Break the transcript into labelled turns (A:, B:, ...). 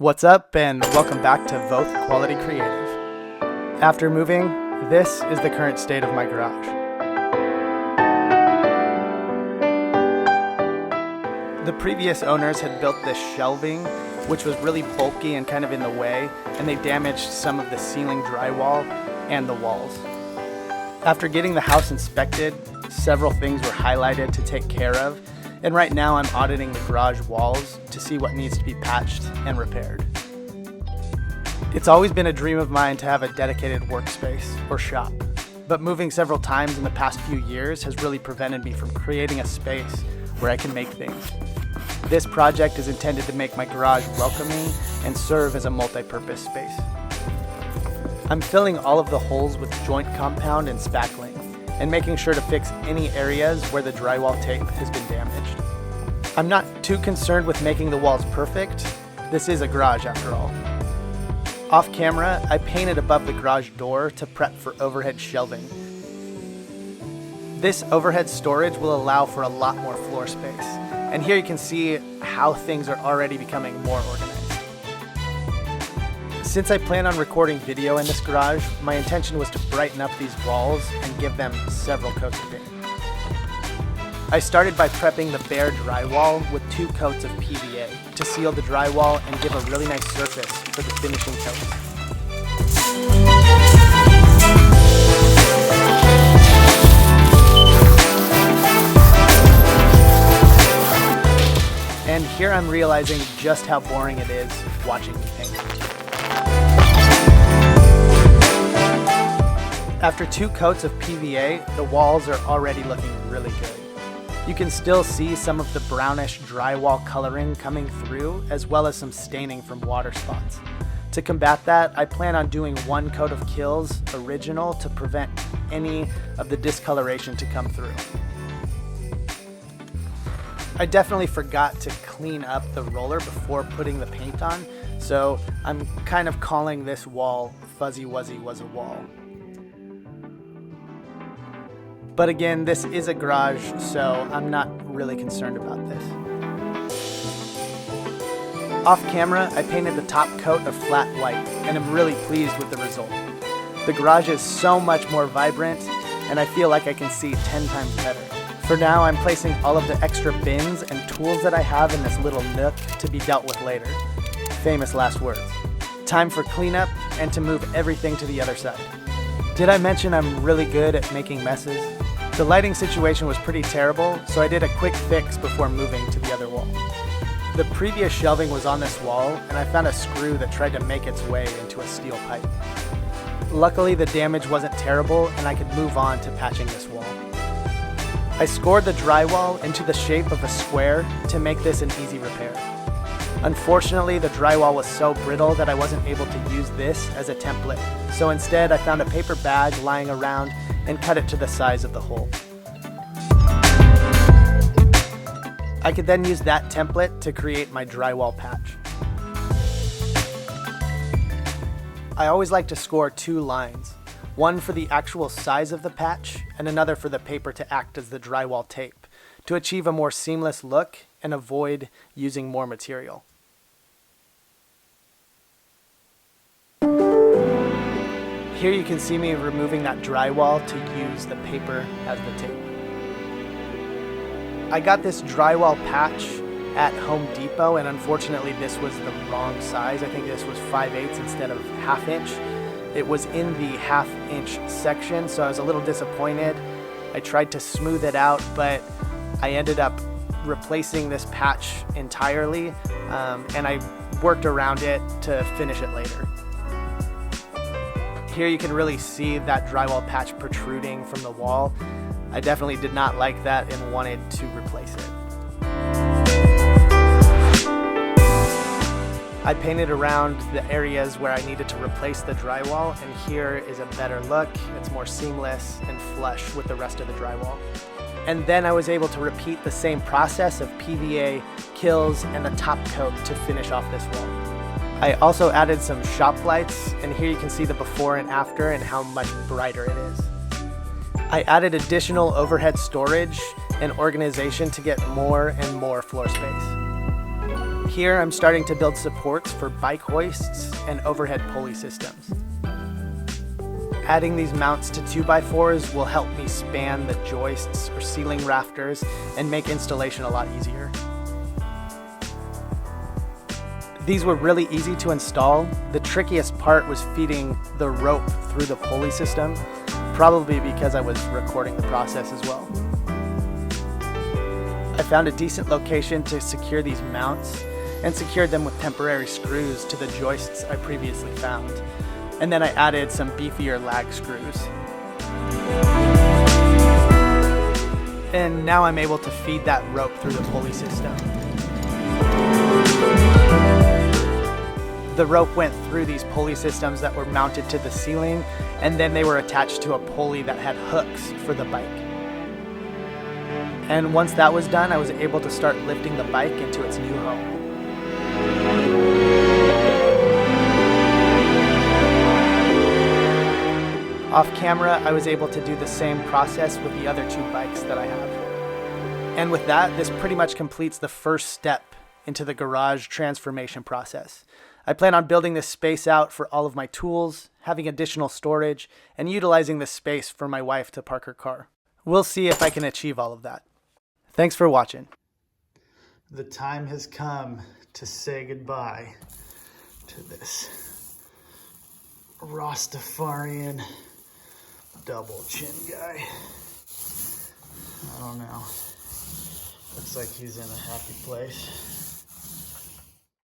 A: What's up, and welcome back to Voth Quality Creative. After moving, this is the current state of my garage. The previous owners had built this shelving, which was really bulky and kind of in the way, and they damaged some of the ceiling drywall and the walls. After getting the house inspected, several things were highlighted to take care of, and right now I'm auditing the garage walls to see what needs to be patched and repaired. It's always been a dream of mine to have a dedicated workspace or shop, but moving several times in the past few years has really prevented me from creating a space where I can make things. This project is intended to make my garage welcoming and serve as a multi-purpose space. I'm filling all of the holes with joint compound and spackling, and making sure to fix any areas where the drywall tape has been damaged. I'm not too concerned with making the walls perfect. This is a garage after all. Off camera, I painted above the garage door to prep for overhead shelving. This overhead storage will allow for a lot more floor space, and here you can see how things are already becoming more organized. Since I plan on recording video in this garage, my intention was to brighten up these walls and give them several coats of paint. I started by prepping the bare drywall with 2 coats of PVA to seal the drywall and give a really nice surface for the finishing coats. And here I'm realizing just how boring it is watching me paint. After 2 coats of PVA, the walls are already looking really good. You can still see some of the brownish drywall coloring coming through, as well as some staining from water spots. To combat that, I plan on doing 1 coat of Kilz Original to prevent any of the discoloration to come through. I definitely forgot to clean up the roller before putting the paint on, so I'm kind of calling this wall Fuzzy Wuzzy Was a Wall. But again, this is a garage, so I'm not really concerned about this. Off camera, I painted the top coat of flat white, and I'm really pleased with the result. The garage is so much more vibrant, and I feel like I can see 10 times better. For now, I'm placing all of the extra bins and tools that I have in this little nook to be dealt with later. Famous last words. Time for cleanup and to move everything to the other side. Did I mention I'm really good at making messes? The lighting situation was pretty terrible, so I did a quick fix before moving to the other wall. The previous shelving was on this wall, and I found a screw that tried to make its way into a steel pipe. Luckily, the damage wasn't terrible, and I could move on to patching this wall. I scored the drywall into the shape of a square to make this an easy repair. Unfortunately, the drywall was so brittle that I wasn't able to use this as a template, so instead I found a paper bag lying around and cut it to the size of the hole. I could then use that template to create my drywall patch. I always like to score 2 lines, one for the actual size of the patch and another for the paper to act as the drywall tape, to achieve a more seamless look and avoid using more material. Here you can see me removing that drywall to use the paper as the tape. I got this drywall patch at Home Depot, and unfortunately this was the wrong size. I think this was 5/8 instead of 1/2 inch. It was in the 1/2 inch section, so I was a little disappointed. I tried to smooth it out, but I ended up replacing this patch entirely, and I worked around it to finish it later. Here you can really see that drywall patch protruding from the wall. I definitely did not like that and wanted to replace it. I painted around the areas where I needed to replace the drywall, and here is a better look. It's more seamless and flush with the rest of the drywall. And then I was able to repeat the same process of PVA, Kilz, and the top coat to finish off this wall. I also added some shop lights, and here you can see the before and after and how much brighter it is. I added additional overhead storage and organization to get more and more floor space. Here I'm starting to build supports for bike hoists and overhead pulley systems. Adding these mounts to 2x4s will help me span the joists or ceiling rafters and make installation a lot easier. These were really easy to install. The trickiest part was feeding the rope through the pulley system, probably because I was recording the process as well. I found a decent location to secure these mounts and secured them with temporary screws to the joists I previously found. And then I added some beefier lag screws. And now I'm able to feed that rope through the pulley system. The rope went through these pulley systems that were mounted to the ceiling, and then they were attached to a pulley that had hooks for the bike. And once that was done, I was able to start lifting the bike into its new home. Off camera, I was able to do the same process with the other 2 bikes that I have. And with that, this pretty much completes the first step into the garage transformation process. I plan on building this space out for all of my tools, having additional storage, and utilizing this space for my wife to park her car. We'll see if I can achieve all of that. Thanks for watching. The time has come to say goodbye to this Rastafarian double chin guy. I don't know. Looks like he's in a happy place.